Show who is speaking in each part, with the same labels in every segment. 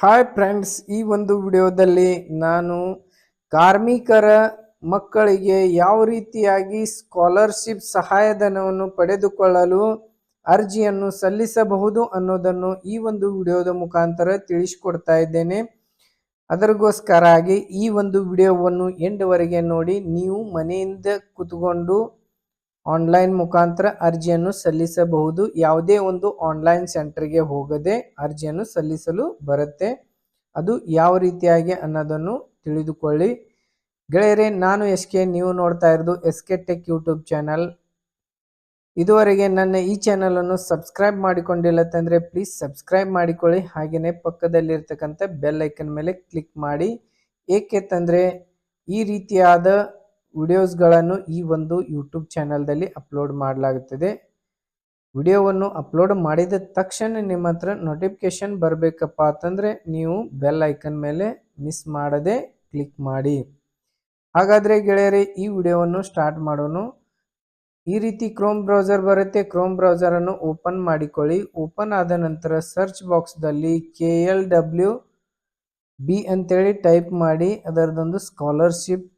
Speaker 1: Hi friends, ಈ ಒಂದು ವಿಡಿಯೋದಲ್ಲಿ ನಾನು ಕಾರ್ಮಿಕರ ಮಕ್ಕಳಿಗೆ ಯಾವ ರೀತಿಯಾಗಿ ಸ್ಕಾಲರ್ಶಿಪ್ ಸಹಾಯಧನವನ್ನು ಪಡೆದುಕೊಳ್ಳಲು ಅರ್ಜಿಯನ್ನು ಸಲ್ಲಿಸಬಹುದು ಅನ್ನೋದನ್ನು ಈ ಒಂದು ವಿಡಿಯೋದ ಮುಖಾಂತರ ತಿಳಿಸಿಕೊಡ್ತಾ ಇದ್ದೇನೆ. ಅದರಿಗೋಸ್ಕರಾಗಿ ಈ ಒಂದು ವಿಡಿಯೋವನ್ನು ಎಂಡ್ವರೆಗೆ ನೋಡಿ. ನೀವು ಮನೆಯಿಂದ ಕೂತ್ಕೊಂಡು ಆನ್ಲೈನ್ ಮುಖಾಂತರ ಅರ್ಜಿಯನ್ನು ಸಲ್ಲಿಸಬಹುದು. ಯಾವುದೇ ಒಂದು ಆನ್ಲೈನ್ ಸೆಂಟರ್ಗೆ ಹೋಗದೆ ಅರ್ಜಿಯನ್ನು ಸಲ್ಲಿಸಲು ಬರುತ್ತೆ. ಅದು ಯಾವ ರೀತಿಯಾಗಿ ಅನ್ನೋದನ್ನು ತಿಳಿದುಕೊಳ್ಳಿ. ಗೆಳೆಯರೇ, ನಾನು SK, ನೀವು ನೋಡ್ತಾ ಇರೋದು SK ಟೆಕ್ ಯೂಟ್ಯೂಬ್ ಚಾನಲ್. ಇದುವರೆಗೆ ನನ್ನ ಈ ಚಾನಲನ್ನು ಸಬ್ಸ್ಕ್ರೈಬ್ ಮಾಡಿಕೊಂಡಿಲ್ಲ ಅಂತಂದರೆ ಪ್ಲೀಸ್ ಸಬ್ಸ್ಕ್ರೈಬ್ ಮಾಡಿಕೊಳ್ಳಿ. ಹಾಗೆಯೇ ಪಕ್ಕದಲ್ಲಿರ್ತಕ್ಕಂಥ ಬೆಲ್ ಐಕನ್ ಮೇಲೆ ಕ್ಲಿಕ್ ಮಾಡಿ. ಏಕೆಂತಂದರೆ ಈ ರೀತಿಯಾದ ವಿಡಿಯೋಸ್ಗಳನ್ನು ಈ ಒಂದು ಯೂಟ್ಯೂಬ್ ಚಾನಲ್ದಲ್ಲಿ ಅಪ್ಲೋಡ್ ಮಾಡಲಾಗುತ್ತದೆ. ವಿಡಿಯೋವನ್ನು ಅಪ್ಲೋಡ್ ಮಾಡಿದ ತಕ್ಷಣ ನಿಮ್ಮ ಹತ್ರ ನೋಟಿಫಿಕೇಶನ್ ಬರಬೇಕಪ್ಪ ಅಂತಂದರೆ ನೀವು ಬೆಲ್ ಐಕನ್ ಮೇಲೆ ಮಿಸ್ ಮಾಡದೆ ಕ್ಲಿಕ್ ಮಾಡಿ. ಹಾಗಾದರೆ ಗೆಳೆಯರೇ, ಈ ವಿಡಿಯೋವನ್ನು ಸ್ಟಾರ್ಟ್ ಮಾಡೋಣ. ಈ ರೀತಿ ಕ್ರೋಮ್ ಬ್ರೌಸರ್ ಬರುತ್ತೆ. ಕ್ರೋಮ್ ಬ್ರೌಸರನ್ನು ಓಪನ್ ಮಾಡಿಕೊಳ್ಳಿ. ಓಪನ್ ಆದ ನಂತರ ಸರ್ಚ್ ಬಾಕ್ಸ್ದಲ್ಲಿ KLWB ಅಂತೇಳಿ ಟೈಪ್ ಮಾಡಿ. ಅದರದೊಂದು ಸ್ಕಾಲರ್ಶಿಪ್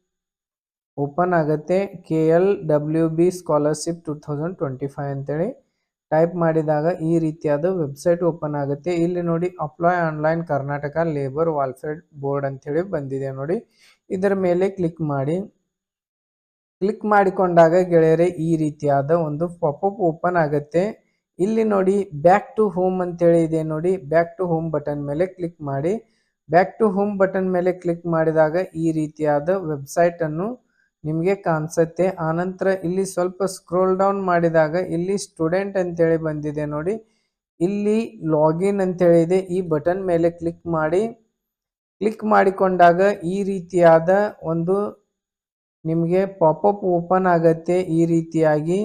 Speaker 1: ಓಪನ್ ಆಗುತ್ತೆ. KLWB ಸ್ಕಾಲರ್ಶಿಪ್ 2025 ಅಂತೇಳಿ ಟೈಪ್ ಮಾಡಿದಾಗ ಈ ರೀತಿಯಾದ ವೆಬ್ಸೈಟ್ ಓಪನ್ ಆಗುತ್ತೆ. ಇಲ್ಲಿ ನೋಡಿ, apply online Karnataka labour welfare board ಅಂತೇಳಿ ಬಂದಿದೆ ನೋಡಿ. ಇದರ ಮೇಲೆ ಕ್ಲಿಕ್ ಮಾಡಿ. ಕ್ಲಿಕ್ ಮಾಡಿಕೊಂಡಾಗ ಗೆಳೆಯರೆ ಈ ರೀತಿಯಾದ ಒಂದು ಪಾಪಪ್ ಓಪನ್ ಆಗುತ್ತೆ. ಇಲ್ಲಿ ನೋಡಿ ಬ್ಯಾಕ್ ಟು ಹೋಮ್ ಅಂತೇಳಿ ಇದೆ ನೋಡಿ. ಬ್ಯಾಕ್ ಟು ಹೋಮ್ ಬಟನ್ ಮೇಲೆ ಕ್ಲಿಕ್ ಮಾಡಿ. ಬ್ಯಾಕ್ ಟು ಹೋಮ್ ಬಟನ್ ಮೇಲೆ ಕ್ಲಿಕ್ ಮಾಡಿದಾಗ ಈ ರೀತಿಯಾದ ವೆಬ್ಸೈಟ್ ಅನ್ನು ನಿಮಗೆ ಕಾಣಿಸುತ್ತೆ. ಆನಂತರ ಇಲ್ಲಿ ಸ್ವಲ್ಪ ಸ್ಕ್ರೋಲ್ ಡೌನ್ ಮಾಡಿದಾಗ ಇಲ್ಲಿ ಸ್ಟೂಡೆಂಟ್ ಅಂತೇಳಿ ಬಂದಿದೆ ನೋಡಿ. ಇಲ್ಲಿ ಲಾಗಿನ್ ಅಂತೇಳಿ ಇದೆ. ಈ ಬಟನ್ ಮೇಲೆ ಕ್ಲಿಕ್ ಮಾಡಿ. ಕ್ಲಿಕ್ ಮಾಡಿಕೊಂಡಾಗ ಈ ರೀತಿಯಾದ ಒಂದು ನಿಮಗೆ ಪಾಪಪ್ ಓಪನ್ ಆಗತ್ತೆ. ಈ ರೀತಿಯಾಗಿ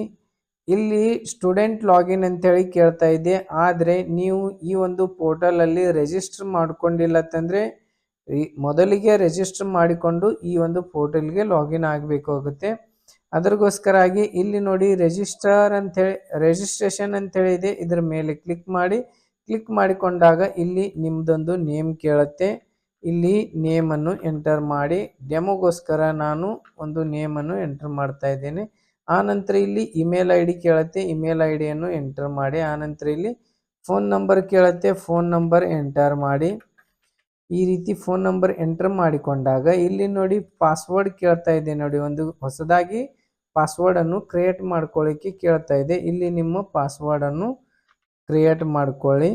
Speaker 1: ಇಲ್ಲಿ ಸ್ಟೂಡೆಂಟ್ ಲಾಗಿನ್ ಅಂತೇಳಿ ಕೇಳ್ತಾ ಇದೆ. ಆದರೆ ನೀವು ಈ ಒಂದು ಪೋರ್ಟಲಲ್ಲಿ ರಿಜಿಸ್ಟರ್ ಮಾಡ್ಕೊಂಡಿಲ್ಲ ಅಂತಂದರೆ ಮೊದಲಿಗೆ ರಿಜಿಸ್ಟರ್ ಮಾಡಿಕೊಂಡು ಈ ಒಂದು ಪೋರ್ಟಲ್ಗೆ ಲಾಗಿನ್ ಆಗಬೇಕಾಗುತ್ತೆ. ಅದಕ್ಕೋಸ್ಕರಾಗಿ ಇಲ್ಲಿ ನೋಡಿ ರಿಜಿಸ್ಟ್ರೇಷನ್ ಅಂತೇಳಿ ಇದೆ. ಇದರ ಮೇಲೆ ಕ್ಲಿಕ್ ಮಾಡಿ. ಕ್ಲಿಕ್ ಮಾಡಿಕೊಂಡಾಗ ಇಲ್ಲಿ ನಿಮ್ಮದೊಂದು ನೇಮ್ ಕೇಳುತ್ತೆ. ಇಲ್ಲಿ ನೇಮನ್ನು ಎಂಟರ್ ಮಾಡಿ. ಡೆಮೋಗೋಸ್ಕರ ನಾನು ಒಂದು ನೇಮನ್ನು ಎಂಟರ್ ಮಾಡ್ತಾ ಇದ್ದೇನೆ. ಆನಂತರ ಇಲ್ಲಿ ಇಮೇಲ್ ID ಕೇಳುತ್ತೆ. ಇಮೇಲ್ IDಯನ್ನು ಎಂಟರ್ ಮಾಡಿ. ಆನಂತರ ಇಲ್ಲಿ ಫೋನ್ ನಂಬರ್ ಕೇಳುತ್ತೆ. ಫೋನ್ ನಂಬರ್ ಎಂಟರ್ ಮಾಡಿ. ಈ ರೀತಿ ಫೋನ್ ನಂಬರ್ ಎಂಟರ್ ಮಾಡಿಕೊಂಡಾಗ ಇಲ್ಲಿ ನೋಡಿ ಪಾಸ್ವರ್ಡ್ ಕೇಳ್ತಾ ಇದೆ ನೋಡಿ. ಒಂದು ಹೊಸದಾಗಿ ಪಾಸ್ವರ್ಡನ್ನು ಕ್ರಿಯೇಟ್ ಮಾಡ್ಕೊಳ್ಳಿಕ್ಕೆ ಕೇಳ್ತಾ ಇದೆ. ಇಲ್ಲಿ ನಿಮ್ಮ ಪಾಸ್ವರ್ಡನ್ನು ಕ್ರಿಯೇಟ್ ಮಾಡ್ಕೊಳ್ಳಿ.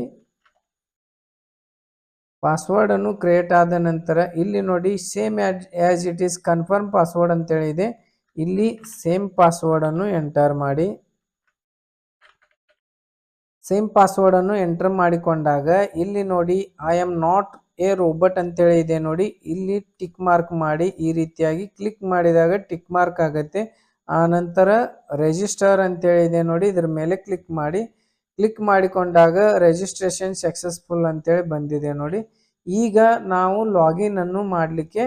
Speaker 1: ಪಾಸ್ವರ್ಡನ್ನು ಕ್ರಿಯೇಟ್ ಆದ ನಂತರ ಇಲ್ಲಿ ನೋಡಿ same as it is confirm password ಅಂತೇಳಿ ಇದೆ. ಇಲ್ಲಿ ಸೇಮ್ ಪಾಸ್ವರ್ಡನ್ನು ಎಂಟರ್ ಮಾಡಿ. ಸೇಮ್ ಪಾಸ್ವರ್ಡನ್ನು ಎಂಟರ್ ಮಾಡಿಕೊಂಡಾಗ ಇಲ್ಲಿ ನೋಡಿ I am not A robot ಅಂತೇಳಿ ಇದೆ ನೋಡಿ. ಇಲ್ಲಿ ಟಿಕ್ ಮಾರ್ಕ್ ಮಾಡಿ. ಈ ರೀತಿಯಾಗಿ ಕ್ಲಿಕ್ ಮಾಡಿದಾಗ ಟಿಕ್ ಮಾರ್ಕ್ ಆಗುತ್ತೆ. ಆನಂತರ ರಿಜಿಸ್ಟರ್ ಅಂತೇಳಿ ಇದೆ ನೋಡಿ. ಇದರ ಮೇಲೆ ಕ್ಲಿಕ್ ಮಾಡಿ. ಕ್ಲಿಕ್ ಮಾಡಿಕೊಂಡಾಗ ರಿಜಿಸ್ಟ್ರೇಷನ್ ಸಕ್ಸಸ್ಫುಲ್ ಅಂತೇಳಿ ಬಂದಿದೆ ನೋಡಿ. ಈಗ ನಾವು ಲಾಗಿನ್ ಅನ್ನು ಮಾಡಲಿಕ್ಕೆ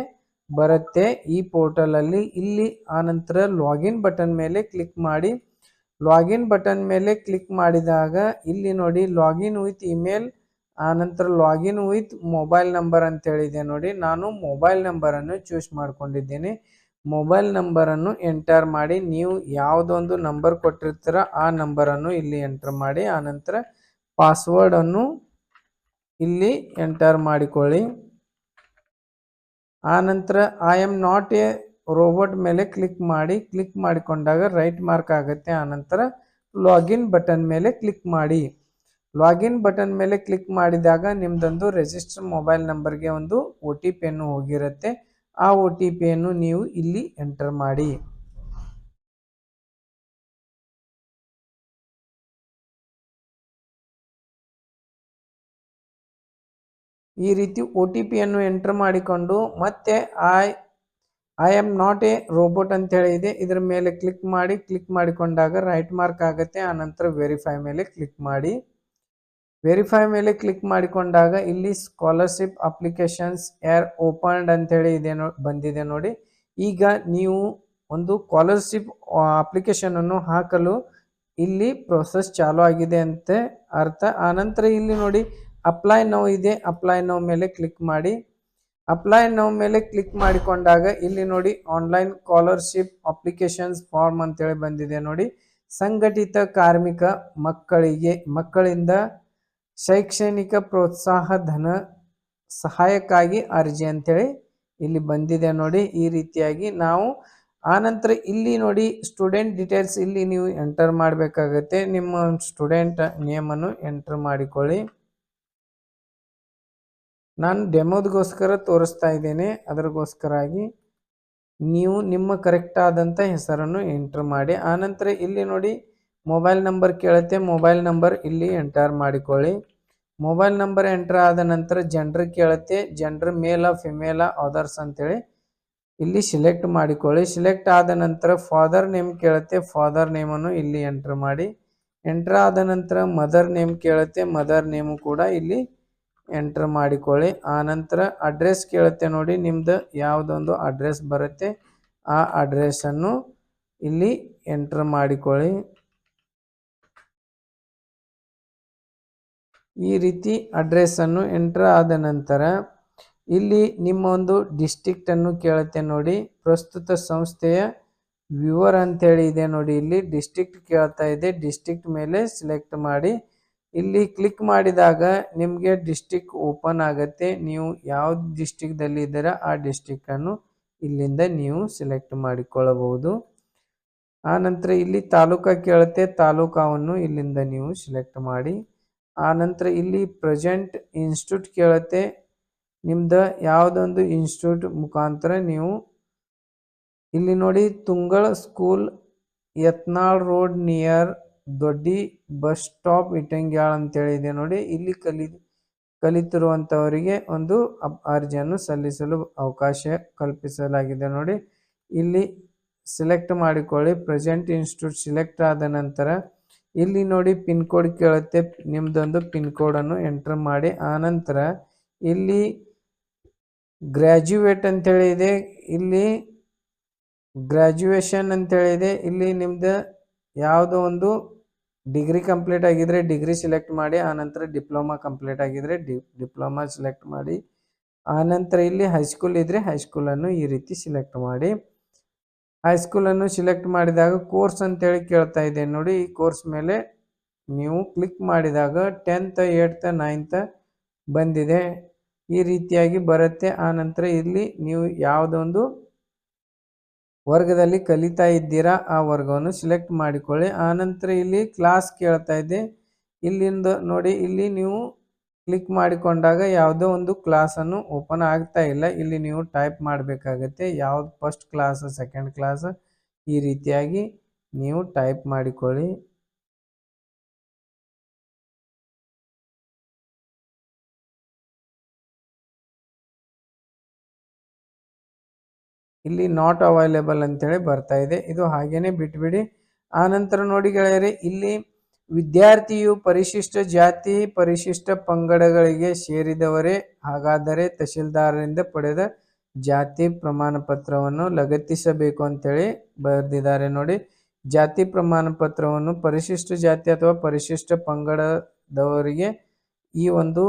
Speaker 1: ಬರುತ್ತೆ ಈ ಪೋರ್ಟಲಲ್ಲಿ. ಇಲ್ಲಿ ಆನಂತರ ಲಾಗಿನ್ ಬಟನ್ ಮೇಲೆ ಕ್ಲಿಕ್ ಮಾಡಿ. ಲಾಗಿನ್ ಬಟನ್ ಮೇಲೆ ಕ್ಲಿಕ್ ಮಾಡಿದಾಗ ಇಲ್ಲಿ ನೋಡಿ ಲಾಗಿನ್ ವಿತ್ ಇಮೇಲ್, ಆನಂತರ ಲಾಗಿನ್ ವಿತ್ ಮೊಬೈಲ್ ನಂಬರ್ ಅಂತೇಳಿದೆ ನೋಡಿ. ನಾನು ಮೊಬೈಲ್ ನಂಬರನ್ನು ಚೂಸ್ ಮಾಡ್ಕೊಂಡಿದ್ದೇನೆ. ಮೊಬೈಲ್ ನಂಬರನ್ನು ಎಂಟರ್ ಮಾಡಿ. ನೀವು ಯಾವುದೊಂದು ನಂಬರ್ ಕೊಟ್ಟಿರ್ತೀರ ಆ ನಂಬರನ್ನು ಇಲ್ಲಿ ಎಂಟರ್ ಮಾಡಿ. ಆನಂತರ ಪಾಸ್ವರ್ಡನ್ನು ಇಲ್ಲಿ ಎಂಟರ್ ಮಾಡಿಕೊಳ್ಳಿ. ಆನಂತರ I am not A robot ಮೇಲೆ ಕ್ಲಿಕ್ ಮಾಡಿ. ಕ್ಲಿಕ್ ಮಾಡಿಕೊಂಡಾಗ ರೈಟ್ ಮಾರ್ಕ್ ಆಗುತ್ತೆ. ಆನಂತರ ಲಾಗಿನ್ ಬಟನ್ ಮೇಲೆ ಕ್ಲಿಕ್ ಮಾಡಿ. ಲಾಗಿನ್ ಬಟನ್ ಮೇಲೆ ಕ್ಲಿಕ್ ಮಾಡಿದಾಗ ನಿಮ್ಮದೊಂದು ರಿಜಿಸ್ಟರ್ ಮೊಬೈಲ್ ನಂಬರ್ಗೆ ಒಂದು OTP ಅನ್ನು ಹೋಗಿರುತ್ತೆ. ಆ OTP ಅನ್ನು ನೀವು ಇಲ್ಲಿ ಎಂಟರ್ ಮಾಡಿ. ಈ ರೀತಿ OTP ಅನ್ನು ಎಂಟರ್ ಮಾಡಿಕೊಂಡು ಮತ್ತೆ I am not A robot ಅಂತೇಳಿ ಇದೆ. ಇದರ ಮೇಲೆ ಕ್ಲಿಕ್ ಮಾಡಿ. ಕ್ಲಿಕ್ ಮಾಡಿಕೊಂಡಾಗ ರೈಟ್ ಮಾರ್ಕ್ ಆಗುತ್ತೆ. ಆನಂತರ ವೆರಿಫೈ ಮೇಲೆ ಕ್ಲಿಕ್ ಮಾಡಿ. ವೆರಿಫೈ ಮೇಲೆ ಕ್ಲಿಕ್ ಮಾಡಿಕೊಂಡಾಗ ಇಲ್ಲಿ ಸ್ಕಾಲರ್ಶಿಪ್ ಅಪ್ಲಿಕೇಶನ್ಸ್ ಆರ್ ಓಪನ್ಡ್ ಅಂತೇಳಿ ಇದೆ ಬಂದಿದೆ ನೋಡಿ. ಈಗ ನೀವು ಒಂದು ಸ್ಕಾಲರ್ಶಿಪ್ ಅಪ್ಲಿಕೇಶನ್ ಅನ್ನು ಹಾಕಲು ಇಲ್ಲಿ ಪ್ರೋಸೆಸ್ ಚಾಲು ಆಗಿದೆ ಅಂತ ಅರ್ಥ. ಆನಂತರ ಇಲ್ಲಿ ನೋಡಿ ಅಪ್ಲೈ ನೌ ಇದೆ, ಅಪ್ಲೈ ನೌ ಮೇಲೆ ಕ್ಲಿಕ್ ಮಾಡಿ. ಅಪ್ಲೈ ನೌ ಮೇಲೆ ಕ್ಲಿಕ್ ಮಾಡಿಕೊಂಡಾಗ ಇಲ್ಲಿ ನೋಡಿ ಆನ್ಲೈನ್ ಸ್ಕಾಲರ್ಶಿಪ್ ಅಪ್ಲಿಕೇಶನ್ಸ್ ಫಾರ್ಮ್ ಅಂತೇಳಿ ಬಂದಿದೆ ನೋಡಿ. ಸಂಘಟಿತ ಕಾರ್ಮಿಕ ಮಕ್ಕಳಿಂದ ಶೈಕ್ಷಣಿಕ ಪ್ರೋತ್ಸಾಹ ಧನ ಸಹಾಯಕ್ಕಾಗಿ ಅರ್ಜಿ ಅಂತೇಳಿ ಇಲ್ಲಿ ಬಂದಿದೆ ನೋಡಿ. ಈ ರೀತಿಯಾಗಿ ನಾವು ಆನಂತರ ಇಲ್ಲಿ ನೋಡಿ ಸ್ಟೂಡೆಂಟ್ ಡೀಟೇಲ್ಸ್ ಇಲ್ಲಿ ನೀವು ಎಂಟರ್ ಮಾಡಬೇಕಾಗತ್ತೆ. ನಿಮ್ಮ ಸ್ಟೂಡೆಂಟ್ ನೇಮನ್ನು ಎಂಟರ್ ಮಾಡಿಕೊಳ್ಳಿ. ನಾನು ಡೆಮೋದ್ಗೋಸ್ಕರ ತೋರಿಸ್ತಾ ಇದ್ದೇನೆ, ಅದಕ್ಕೋಸ್ಕರಾಗಿ ನೀವು ನಿಮ್ಮ ಕರೆಕ್ಟ್ ಆದಂಥ ಹೆಸರನ್ನು ಎಂಟರ್ ಮಾಡಿ. ಆನಂತರ ಇಲ್ಲಿ ನೋಡಿ ಮೊಬೈಲ್ ನಂಬರ್ ಕೇಳುತ್ತೆ, ಮೊಬೈಲ್ ನಂಬರ್ ಇಲ್ಲಿ ಎಂಟರ್ ಮಾಡಿಕೊಳ್ಳಿ. ಮೊಬೈಲ್ ನಂಬರ್ ಎಂಟರ್ ಆದ ನಂತರ ಜೆಂಡರ್ ಕೇಳುತ್ತೆ, ಜೆಂಡರ್ ಮೇಲ ಫಿಮೇಲ ಅದರ್ಸ್ ಅಂತೇಳಿ ಇಲ್ಲಿ ಸಿಲೆಕ್ಟ್ ಮಾಡಿಕೊಳ್ಳಿ. ಸಿಲೆಕ್ಟ್ ಆದ ನಂತರ ಫಾದರ್ ನೇಮ್ ಕೇಳುತ್ತೆ, ಫಾದರ್ ನೇಮನ್ನು ಇಲ್ಲಿ ಎಂಟರ್ ಮಾಡಿ. ಎಂಟರ್ ಆದ ನಂತರ ಮದರ್ ನೇಮ್ ಕೇಳುತ್ತೆ, ಮದರ್ ನೇಮು ಕೂಡ ಇಲ್ಲಿ ಎಂಟರ್ ಮಾಡಿಕೊಳ್ಳಿ. ಆನಂತರ ಅಡ್ರೆಸ್ ಕೇಳುತ್ತೆ ನೋಡಿ, ನಿಮ್ದು ಯಾವುದೊಂದು ಅಡ್ರೆಸ್ ಬರುತ್ತೆ ಆ ಅಡ್ರೆಸ್ಸನ್ನು ಇಲ್ಲಿ ಎಂಟರ್ ಮಾಡಿಕೊಳ್ಳಿ. ಈ ರೀತಿ ಅಡ್ರೆಸ್ಸನ್ನು ಎಂಟರ್ ಆದ ನಂತರ ಇಲ್ಲಿ ನಿಮ್ಮ ಒಂದು ಡಿಸ್ಟ್ರಿಕ್ಟನ್ನು ಕೇಳುತ್ತೆ ನೋಡಿ. ಪ್ರಸ್ತುತ ಸಂಸ್ಥೆಯ ವ್ಯೂವರ್ ಅಂತೇಳಿ ಇದೆ ನೋಡಿ, ಇಲ್ಲಿ ಡಿಸ್ಟ್ರಿಕ್ಟ್ ಕೇಳ್ತಾ ಇದೆ. ಡಿಸ್ಟ್ರಿಕ್ಟ್ ಮೇಲೆ ಸಿಲೆಕ್ಟ್ ಮಾಡಿ. ಇಲ್ಲಿ ಕ್ಲಿಕ್ ಮಾಡಿದಾಗ ನಿಮಗೆ ಡಿಸ್ಟ್ರಿಕ್ಟ್ ಓಪನ್ ಆಗುತ್ತೆ. ನೀವು ಯಾವ ಡಿಸ್ಟ್ರಿಕ್ಟ್ದಲ್ಲಿ ಇದ್ದೀರಾ ಆ ಡಿಸ್ಟ್ರಿಕ್ಟನ್ನು ಇಲ್ಲಿಂದ ನೀವು ಸಿಲೆಕ್ಟ್ ಮಾಡಿಕೊಳ್ಳಬಹುದು. ಆನಂತರ ಇಲ್ಲಿ ತಾಲೂಕಾ ಕೇಳುತ್ತೆ, ತಾಲೂಕಾವನ್ನು ಇಲ್ಲಿಂದ ನೀವು ಸಿಲೆಕ್ಟ್ ಮಾಡಿ. ಆನಂತರ ಇಲ್ಲಿ ಪ್ರೆಸೆಂಟ್ ಇನ್ಸ್ಟಿಟ್ಯೂಟ್ ಕೇಳುತ್ತೆ, ನಿಮ್ದು ಯಾವುದೊಂದು ಇನ್ಸ್ಟಿಟ್ಯೂಟ್ ಮುಖಾಂತರ ನೀವು ಇಲ್ಲಿ ನೋಡಿ Tungala school Yatnal road near Doddi bus stop Itangyal ಅಂತೇಳಿ ಇದೆ ನೋಡಿ. ಇಲ್ಲಿ ಕಲಿತಿರುವಂಥವರಿಗೆ ಒಂದು ಅರ್ಜಿಯನ್ನು ಸಲ್ಲಿಸಲು ಅವಕಾಶ ಕಲ್ಪಿಸಲಾಗಿದೆ ನೋಡಿ. ಇಲ್ಲಿ ಸಿಲೆಕ್ಟ್ ಮಾಡಿಕೊಳ್ಳಿ. ಪ್ರೆಸೆಂಟ್ ಇನ್ಸ್ಟಿಟ್ಯೂಟ್ ಸಿಲೆಕ್ಟ್ ಆದ ನಂತರ ಇಲ್ಲಿ ನೋಡಿ ಪಿನ್ ಕೋಡ್ ಕೇಳುತ್ತೆ, ನಿಮ್ದೊಂದು ಪಿನ್ ಕೋಡನ್ನು ಎಂಟರ್ ಮಾಡಿ. ಆನಂತರ ಇಲ್ಲಿ ಗ್ರ್ಯಾಜುಯೇಟ್ ಅಂತೇಳಿ ಇದೆ, ಇಲ್ಲಿ ಗ್ರ್ಯಾಜುಯೇಷನ್ ಅಂತೇಳಿ ಇದೆ. ಇಲ್ಲಿ ನಿಮ್ದು ಯಾವುದೋ ಒಂದು ಡಿಗ್ರಿ ಕಂಪ್ಲೀಟ್ ಆಗಿದ್ರೆ ಡಿಗ್ರಿ ಸಿಲೆಕ್ಟ್ ಮಾಡಿ. ಆನಂತರ ಡಿಪ್ಲೊಮಾ ಕಂಪ್ಲೀಟ್ ಆಗಿದ್ರೆ ಡಿಪ್ಲೊಮಾ ಸಿಲೆಕ್ಟ್ ಮಾಡಿ. ಆನಂತರ ಇಲ್ಲಿ ಹೈಸ್ಕೂಲ್ ಇದ್ರೆ ಹೈಸ್ಕೂಲನ್ನು ಈ ರೀತಿ ಸಿಲೆಕ್ಟ್ ಮಾಡಿ. ಹೈಸ್ಕೂಲನ್ನು ಸಿಲೆಕ್ಟ್ ಮಾಡಿದಾಗ ಕೋರ್ಸ್ ಅಂತೇಳಿ ಕೇಳ್ತಾ ಇದೆ ನೋಡಿ. ಈ ಕೋರ್ಸ್ ಮೇಲೆ ನೀವು ಕ್ಲಿಕ್ ಮಾಡಿದಾಗ 10th 8th 9th ಬಂದಿದೆ, ಈ ರೀತಿಯಾಗಿ ಬರುತ್ತೆ. ಆನಂತರ ಇಲ್ಲಿ ನೀವು ಯಾವುದೊಂದು ವರ್ಗದಲ್ಲಿ ಕಲಿತಾ ಇದ್ದೀರಾ ಆ ವರ್ಗವನ್ನು ಸಿಲೆಕ್ಟ್ ಮಾಡಿಕೊಳ್ಳಿ. ಆನಂತರ ಇಲ್ಲಿ ಕ್ಲಾಸ್ ಕೇಳ್ತಾ ಇದೆ, ಇಲ್ಲಿಂದ ನೋಡಿ ಇಲ್ಲಿ ನೀವು ಕ್ಲಿಕ್ ಮಾಡಿಕೊಂಡಾಗ ಯಾವುದೋ ಒಂದು ಕ್ಲಾಸನ್ನು ಓಪನ್ ಆಗ್ತಾ ಇಲ್ಲ. ಇಲ್ಲಿ ನೀವು ಟೈಪ್ ಮಾಡಬೇಕಾಗತ್ತೆ, ಯಾವ್ದು ಫಸ್ಟ್ ಕ್ಲಾಸ್ ಸೆಕೆಂಡ್ ಕ್ಲಾಸ್, ಈ ರೀತಿಯಾಗಿ ನೀವು ಟೈಪ್ ಮಾಡಿಕೊಳ್ಳಿ. ಇಲ್ಲಿ ನಾಟ್ ಅವೈಲೇಬಲ್ ಅಂತೇಳಿ ಬರ್ತಾ ಇದೆ, ಇದು ಹಾಗೇನೆ ಬಿಟ್ಬಿಡಿ. ಆನಂತರ ನೋಡಿ ಗೆಳೆಯರೆ, ಇಲ್ಲಿ ವಿದ್ಯಾರ್ಥಿಯು ಪರಿಶಿಷ್ಟ ಜಾತಿ ಪರಿಶಿಷ್ಟ ಪಂಗಡಗಳಿಗೆ ಸೇರಿದವರೇ ಹಾಗಾದರೆ ತಹಶೀಲ್ದಾರರಿಂದ ಪಡೆದ ಜಾತಿ ಪ್ರಮಾಣ ಪತ್ರವನ್ನು ಲಗತ್ತಿಸಬೇಕು ಅಂತೇಳಿ ಬರೆದಿದ್ದಾರೆ ನೋಡಿ. ಜಾತಿ ಪ್ರಮಾಣ ಪತ್ರವನ್ನು ಪರಿಶಿಷ್ಟ ಜಾತಿ ಅಥವಾ ಪರಿಶಿಷ್ಟ ಪಂಗಡದವರಿಗೆ ಈ ಒಂದು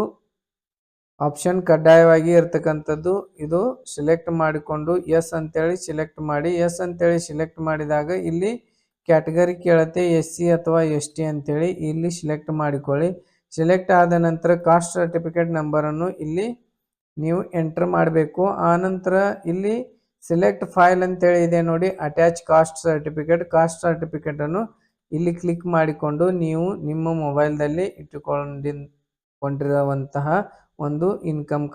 Speaker 1: ಆಪ್ಷನ್ ಕಡ್ಡಾಯವಾಗಿ ಇರ್ತಕ್ಕಂಥದ್ದು. ಇದು ಸಿಲೆಕ್ಟ್ ಮಾಡಿಕೊಂಡು ಎಸ್ ಅಂತೇಳಿ ಸಿಲೆಕ್ಟ್ ಮಾಡಿ. ಎಸ್ ಅಂತೇಳಿ ಸಿಲೆಕ್ಟ್ ಮಾಡಿದಾಗ ಇಲ್ಲಿ ಕ್ಯಾಟಗರಿ ಕೇಳುತ್ತೆ, SC ಅಥವಾ ST ಅಂತೇಳಿ ಇಲ್ಲಿ ಸಿಲೆಕ್ಟ್ ಮಾಡಿಕೊಳ್ಳಿ. ಸಿಲೆಕ್ಟ್ ಆದ ನಂತರ ಕಾಸ್ಟ್ ಸರ್ಟಿಫಿಕೇಟ್ ನಂಬರನ್ನು ಇಲ್ಲಿ ನೀವು ಎಂಟರ್ ಮಾಡಬೇಕು. ಆನಂತರ ಇಲ್ಲಿ ಸಿಲೆಕ್ಟ್ ಫೈಲ್ ಅಂತೇಳಿ ಇದೆ ನೋಡಿ, ಅಟ್ಯಾಚ್ ಕಾಸ್ಟ್ ಸರ್ಟಿಫಿಕೇಟನ್ನು ಇಲ್ಲಿ ಕ್ಲಿಕ್ ಮಾಡಿಕೊಂಡು ನೀವು ನಿಮ್ಮ ಮೊಬೈಲ್ದಲ್ಲಿ ಇಟ್ಟುಕೊಂಡಿರುವಂತಹ ಒಂದು ಇನ್ಕಮ್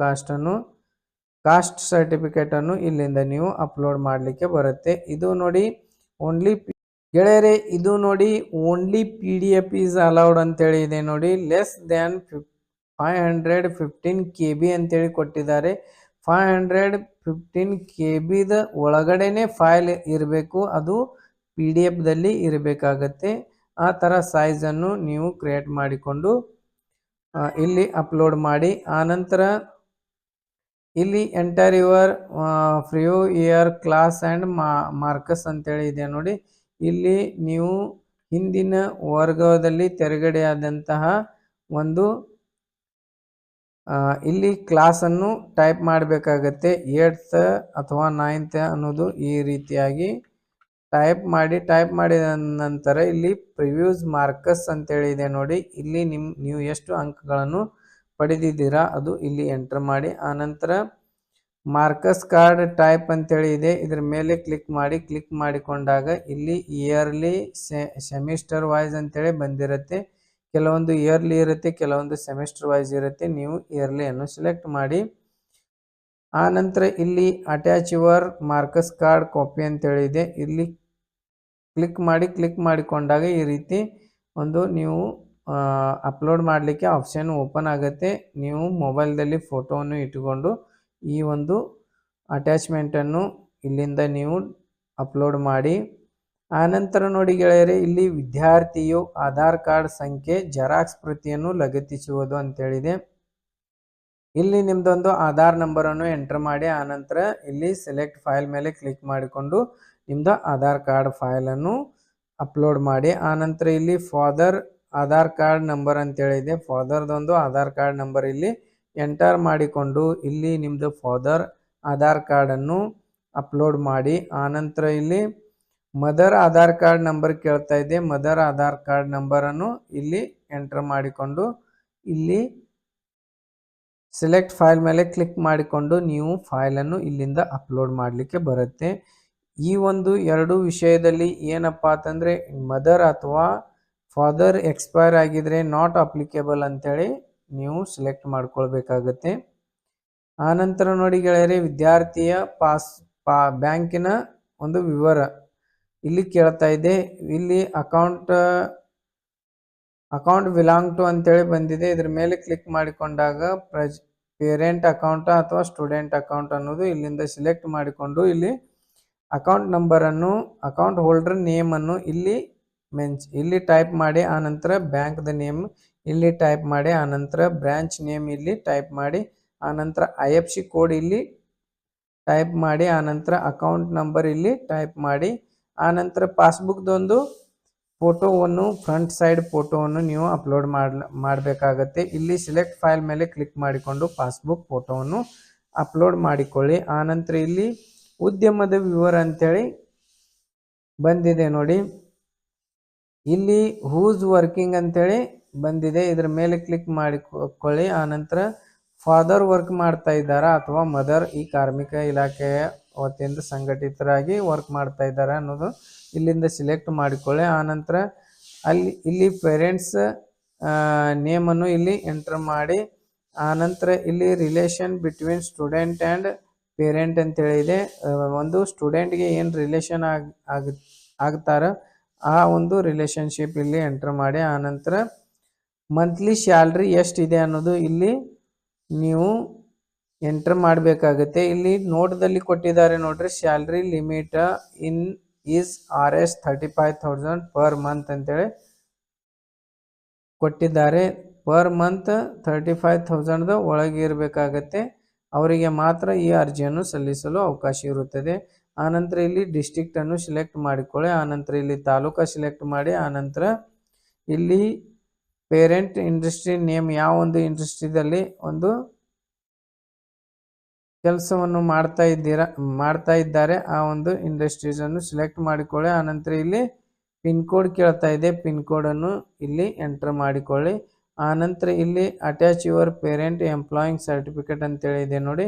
Speaker 1: ಕಾಸ್ಟ್ ಸರ್ಟಿಫಿಕೇಟನ್ನು ಇಲ್ಲಿಂದ ನೀವು ಅಪ್ಲೋಡ್ ಮಾಡಲಿಕ್ಕೆ ಬರುತ್ತೆ. ಇದು ನೋಡಿ ಓನ್ಲಿ ಗೆಳೆಯರೆ, ಇದು ನೋಡಿ ಓನ್ಲಿ PDF ಈಸ್ ಅಲೌಡ್ ಅಂತೇಳಿ ಇದೆ ನೋಡಿ. ಲೆಸ್ ದ್ಯಾನ್ 515 KB ಅಂತೇಳಿ ಕೊಟ್ಟಿದ್ದಾರೆ. 515 KBದ ಒಳಗಡೆನೆ ಫೈಲ್ ಇರಬೇಕು, ಅದು PDF ದಲ್ಲಿ ಇರಬೇಕಾಗತ್ತೆ. ಆ ಥರ ಸೈಜನ್ನು ನೀವು ಕ್ರಿಯೇಟ್ ಮಾಡಿಕೊಂಡು ಇಲ್ಲಿ ಅಪ್ಲೋಡ್ ಮಾಡಿ. ಆನಂತರ ಇಲ್ಲಿ enter your ಫ್ರಿಯೋ year class and Marcus ಅಂತೇಳಿ ಇದೆ ನೋಡಿ. ಇಲ್ಲಿ ನೀವು ಹಿಂದಿನ ವರ್ಗದಲ್ಲಿ ತೆರಗಡೆಯಾದಂತಹ ಒಂದು ಇಲ್ಲಿ ಕ್ಲಾಸನ್ನು ಟೈಪ್ ಮಾಡಬೇಕಾಗತ್ತೆ. 8th ಅಥವಾ 9th ಅನ್ನೋದು ಈ ರೀತಿಯಾಗಿ ಟೈಪ್ ಮಾಡಿದ ನಂತರ ಇಲ್ಲಿ ಪ್ರಿವ್ಯೂಸ್ ಮಾರ್ಕಸ್ ಅಂತೇಳಿ ಇದೆ ನೋಡಿ. ಇಲ್ಲಿ ನೀವು ಎಷ್ಟು ಅಂಕಗಳನ್ನು ಪಡೆದಿದ್ದೀರಾ ಅದು ಇಲ್ಲಿ ಎಂಟರ್ ಮಾಡಿ. ಆನಂತರ ಮಾರ್ಕಸ್ ಕಾರ್ಡ್ ಟೈಪ್ ಅಂತೇಳಿ ಇದೆ, ಇದ್ರ ಮೇಲೆ ಕ್ಲಿಕ್ ಮಾಡಿಕೊಂಡಾಗ ಇಲ್ಲಿ ಇಯರ್ಲಿ ಸೆಮಿಸ್ಟರ್ ವೈಸ್ ಅಂತೇಳಿ ಬಂದಿರುತ್ತೆ. ಕೆಲವೊಂದು ಇಯರ್ಲಿ ಇರುತ್ತೆ, ಕೆಲವೊಂದು ಸೆಮಿಸ್ಟರ್ ವೈಸ್ ಇರುತ್ತೆ. ನೀವು ಇಯರ್ಲಿಯನ್ನು ಸೆಲೆಕ್ಟ್ ಮಾಡಿ. ಆನಂತರ ಇಲ್ಲಿ attach your marks card copy ಅಂತೇಳಿ ಇದೆ, ಇಲ್ಲಿ ಕ್ಲಿಕ್ ಮಾಡಿಕೊಂಡಾಗ ಈ ರೀತಿ ಒಂದು ನೀವು ಅಪ್ಲೋಡ್ ಮಾಡಲಿಕ್ಕೆ ಆಪ್ಷನ್ ಓಪನ್ ಆಗುತ್ತೆ. ನೀವು ಮೊಬೈಲ್ದಲ್ಲಿ ಫೋಟೋವನ್ನು ಇಟ್ಟುಕೊಂಡು ಈ ಒಂದು ಅಟ್ಯಾಚ್ಮೆಂಟನ್ನು ಇಲ್ಲಿಂದ ನೀವು ಅಪ್ಲೋಡ್ ಮಾಡಿ. ಆನಂತರ ನೋಡಿ ಗೆಳೆಯರೆ, ಇಲ್ಲಿ ವಿದ್ಯಾರ್ಥಿಯು ಆಧಾರ್ ಕಾರ್ಡ್ ಸಂಖ್ಯೆ ಜೆರಾಕ್ಸ್ ಪ್ರತಿಯನ್ನು ಲಗತ್ತಿಸುವುದು ಅಂತೇಳಿದೆ. ಇಲ್ಲಿ ನಿಮ್ದೊಂದು ಆಧಾರ್ ನಂಬರನ್ನು ಎಂಟರ್ ಮಾಡಿ. ಆನಂತರ ಇಲ್ಲಿ ಸೆಲೆಕ್ಟ್ ಫೈಲ್ ಮೇಲೆ ಕ್ಲಿಕ್ ಮಾಡಿಕೊಂಡು ನಿಮ್ದು ಆಧಾರ್ ಕಾರ್ಡ್ ಫೈಲನ್ನು ಅಪ್ಲೋಡ್ ಮಾಡಿ. ಆನಂತರ ಇಲ್ಲಿ ಫಾದರ್ ಆಧಾರ್ ಕಾರ್ಡ್ ನಂಬರ್ ಅಂತೇಳಿದೆ, ಫಾದರ್ದೊಂದು ಆಧಾರ್ ಕಾರ್ಡ್ ನಂಬರ್ ಇಲ್ಲಿ ಎಂಟರ್ ಮಾಡಿಕೊಂಡು ಇಲ್ಲಿ ನಿಮ್ಮದು ಫಾದರ್ ಆಧಾರ್ ಕಾರ್ಡನ್ನು ಅಪ್ಲೋಡ್ ಮಾಡಿ. ಆನಂತರ ಇಲ್ಲಿ ಮದರ್ ಆಧಾರ್ ಕಾರ್ಡ್ ನಂಬರ್ ಕೇಳ್ತಾ ಇದೆ, ಮದರ್ ಆಧಾರ್ ಕಾರ್ಡ್ ನಂಬರನ್ನು ಇಲ್ಲಿ ಎಂಟರ್ ಮಾಡಿಕೊಂಡು ಇಲ್ಲಿ ಸೆಲೆಕ್ಟ್ ಫೈಲ್ ಮೇಲೆ ಕ್ಲಿಕ್ ಮಾಡಿಕೊಂಡು ನೀವು ಫೈಲನ್ನು ಇಲ್ಲಿಂದ ಅಪ್ಲೋಡ್ ಮಾಡಲಿಕ್ಕೆ ಬರುತ್ತೆ. ಈ ಒಂದು ಎರಡು ವಿಷಯದಲ್ಲಿ ಏನಪ್ಪ ಅಂತಂದರೆ ಮದರ್ ಅಥವಾ ಫಾದರ್ ಎಕ್ಸ್ಪೈರ್ ಆಗಿದ್ರೆ ನಾಟ್ ಅಪ್ಲಿಕೇಬಲ್ ಅಂತೇಳಿ ನೀವು ಸೆಲೆಕ್ಟ್ ಮಾಡ್ಕೊಳ್ಬೇಕಾಗತ್ತೆ. ಆನಂತರ ನೋಡಿ ಗೆಳೆಯರೆ, ವಿದ್ಯಾರ್ಥಿಯ ಬ್ಯಾಂಕಿನ ಒಂದು ವಿವರ ಇಲ್ಲಿ ಕೇಳ್ತಾ ಇದೆ. ಇಲ್ಲಿ ಅಕೌಂಟ್ ಬಿಲಾಂಗ್ ಟು ಅಂತೇಳಿ ಬಂದಿದೆ. ಇದ್ರ ಮೇಲೆ ಕ್ಲಿಕ್ ಮಾಡಿಕೊಂಡಾಗ ಪೇರೆಂಟ್ ಅಕೌಂಟ್ ಅಥವಾ ಸ್ಟೂಡೆಂಟ್ ಅಕೌಂಟ್ ಅನ್ನೋದು ಇಲ್ಲಿಂದ ಸೆಲೆಕ್ಟ್ ಮಾಡಿಕೊಂಡು ಇಲ್ಲಿ ಅಕೌಂಟ್ ನಂಬರನ್ನು ಅಕೌಂಟ್ ಹೋಲ್ಡರ್ ನೇಮನ್ನು ಇಲ್ಲಿ ಟೈಪ್ ಮಾಡಿ. ಆನಂತರ ಬ್ಯಾಂಕ್ದ ನೇಮ್ ಇಲ್ಲಿ ಟೈಪ್ ಮಾಡಿ. ಆನಂತರ ಬ್ರಾಂಚ್ ನೇಮ್ ಇಲ್ಲಿ ಟೈಪ್ ಮಾಡಿ. ಆನಂತರ IFSC ಕೋಡ್ ಇಲ್ಲಿ ಟೈಪ್ ಮಾಡಿ. ಆನಂತರ ಅಕೌಂಟ್ ನಂಬರ್ ಇಲ್ಲಿ ಟೈಪ್ ಮಾಡಿ. ಆನಂತರ ಪಾಸ್ಬುಕ್ದೊಂದು ಫೋಟೋವನ್ನು ಫ್ರಂಟ್ ಸೈಡ್ ಫೋಟೋವನ್ನು ನೀವು ಅಪ್ಲೋಡ್ ಮಾಡಬೇಕಾಗತ್ತೆ. ಇಲ್ಲಿ ಸೆಲೆಕ್ಟ್ ಫೈಲ್ ಮೇಲೆ ಕ್ಲಿಕ್ ಮಾಡಿಕೊಂಡು ಪಾಸ್ಬುಕ್ ಫೋಟೋವನ್ನು ಅಪ್ಲೋಡ್ ಮಾಡಿಕೊಳ್ಳಿ. ಆನಂತರ ಇಲ್ಲಿ ಉದ್ಯಮದ ವಿವರ ಅಂತೇಳಿ ಬಂದಿದೆ ನೋಡಿ, ಇಲ್ಲಿ ಹೂಸ್ ವರ್ಕಿಂಗ್ ಅಂತೇಳಿ ಬಂದಿದೆ. ಇದರ ಮೇಲೆ ಕ್ಲಿಕ್ ಮಾಡಿಕೊಳ್ಳಿ. ಆನಂತರ ಫಾದರ್ ವರ್ಕ್ ಮಾಡ್ತಾ ಇದ್ದಾರಾ ಅಥವಾ ಮದರ್ ಈ ಕಾರ್ಮಿಕ ಇಲಾಖೆಯ ವತಿಯಿಂದ ಸಂಘಟಿತರಾಗಿ ವರ್ಕ್ ಮಾಡ್ತಾ ಇದ್ದಾರೆ ಅನ್ನೋದು ಇಲ್ಲಿಂದ ಸಿಲೆಕ್ಟ್ ಮಾಡಿಕೊಳ್ಳಿ. ಆನಂತರ ಇಲ್ಲಿ ಪೇರೆಂಟ್ಸ್ ನೇಮನ್ನು ಇಲ್ಲಿ ಎಂಟರ್ ಮಾಡಿ. ಆನಂತರ ಇಲ್ಲಿ relation between student and parent ಅಂತೇಳಿ ಇದೆ. ಒಂದು ಸ್ಟೂಡೆಂಟ್ಗೆ ಏನು ರಿಲೇಷನ್ ಆಗ್ತಾರ ಆ ಒಂದು ರಿಲೇಷನ್ಶಿಪ್ ಇಲ್ಲಿ ಎಂಟರ್ ಮಾಡಿ. ಆನಂತರ ಮಂತ್ಲಿ ಸ್ಯಾಲ್ರಿ ಎಷ್ಟಿದೆ ಅನ್ನೋದು ಇಲ್ಲಿ ನೀವು ಎಂಟರ್ ಮಾಡಬೇಕಾಗುತ್ತೆ. ಇಲ್ಲಿ ನೋಟ್ದಲ್ಲಿ ಕೊಟ್ಟಿದ್ದಾರೆ ನೋಡ್ರಿ, salary limit is RS 35,000 per month ಅಂತೇಳಿ ಕೊಟ್ಟಿದ್ದಾರೆ. ಪರ್ ಮಂತ್ 35,000 ಒಳಗೆ ಇರಬೇಕಾಗತ್ತೆ. ಅವರಿಗೆ ಮಾತ್ರ ಈ ಅರ್ಜಿಯನ್ನು ಸಲ್ಲಿಸಲು ಅವಕಾಶ ಇರುತ್ತದೆ. ಆನಂತರ ಇಲ್ಲಿ ಡಿಸ್ಟ್ರಿಕ್ಟನ್ನು ಸಿಲೆಕ್ಟ್ ಮಾಡಿಕೊಳ್ಳಿ. ಆನಂತರ ಇಲ್ಲಿ ತಾಲೂಕಾ ಸಿಲೆಕ್ಟ್ ಮಾಡಿ. ಆನಂತರ ಇಲ್ಲಿ ಪೇರೆಂಟ್ ಇಂಡಸ್ಟ್ರಿ ನೇಮ್ ಯಾವ ಒಂದು ಇಂಡಸ್ಟ್ರಿದಲ್ಲಿ ಒಂದು ಕೆಲಸವನ್ನು ಮಾಡ್ತಾ ಇದ್ದಾರೆ ಆ ಒಂದು ಇಂಡಸ್ಟ್ರೀಸನ್ನು ಸಿಲೆಕ್ಟ್ ಮಾಡಿಕೊಳ್ಳಿ. ಆನಂತರ ಇಲ್ಲಿ ಪಿನ್ ಕೋಡ್ ಕೇಳ್ತಾ ಇದೆ, ಪಿನ್ ಕೋಡನ್ನು ಇಲ್ಲಿ ಎಂಟರ್ ಮಾಡಿಕೊಳ್ಳಿ. ಆನಂತರ ಇಲ್ಲಿ attach your parent employing certificate ಅಂತೇಳಿ ಇದೆ ನೋಡಿ,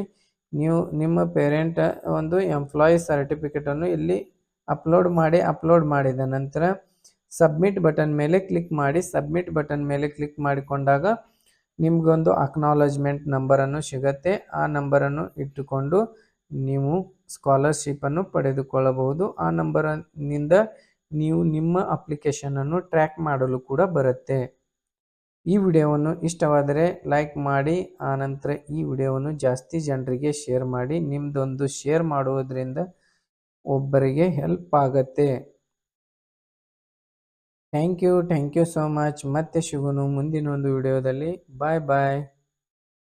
Speaker 1: ನೀವು ನಿಮ್ಮ ಪೇರೆಂಟ್ ಒಂದು ಎಂಪ್ಲಾಯಿ ಸರ್ಟಿಫಿಕೇಟನ್ನು ಇಲ್ಲಿ ಅಪ್ಲೋಡ್ ಮಾಡಿದ ನಂತರ ಸಬ್ಮಿಟ್ ಬಟನ್ ಮೇಲೆ ಕ್ಲಿಕ್ ಮಾಡಿ. ಸಬ್ಮಿಟ್ ಬಟನ್ ಮೇಲೆ ಕ್ಲಿಕ್ ಮಾಡಿಕೊಂಡಾಗ ನಿಮಗೊಂದು ಅಕ್ನಾಲಜ್ಮೆಂಟ್ ನಂಬರನ್ನು ಸಿಗತ್ತೆ. ಆ ನಂಬರನ್ನು ಇಟ್ಟುಕೊಂಡು ನೀವು ಸ್ಕಾಲರ್ಶಿಪ್ಪನ್ನು ಪಡೆದುಕೊಳ್ಳಬಹುದು. ಆ ನಂಬರ್ನಿಂದ ನೀವು ನಿಮ್ಮ ಅಪ್ಲಿಕೇಶನನ್ನು ಟ್ರ್ಯಾಕ್ ಮಾಡಲು ಕೂಡ ಬರುತ್ತೆ. ಈ ವಿಡಿಯೋವನ್ನು ಇಷ್ಟವಾದರೆ ಲೈಕ್ ಮಾಡಿ. ಆನಂತರ ಈ ವಿಡಿಯೋವನ್ನು ಜಾಸ್ತಿ ಜನರಿಗೆ ಶೇರ್ ಮಾಡಿ. ನಿಮ್ಮದೊಂದು ಶೇರ್ ಮಾಡುವುದರಿಂದ ಒಬ್ಬರಿಗೆ ಹೆಲ್ಪ್ ಆಗತ್ತೆ. Thank you so much. ಮತ್ತೆ ಸಿಗೋಣ ಮುಂದಿನ ಒಂದು ವಿಡಿಯೋದಲ್ಲಿ. ಬಾಯ್ ಬಾಯ್.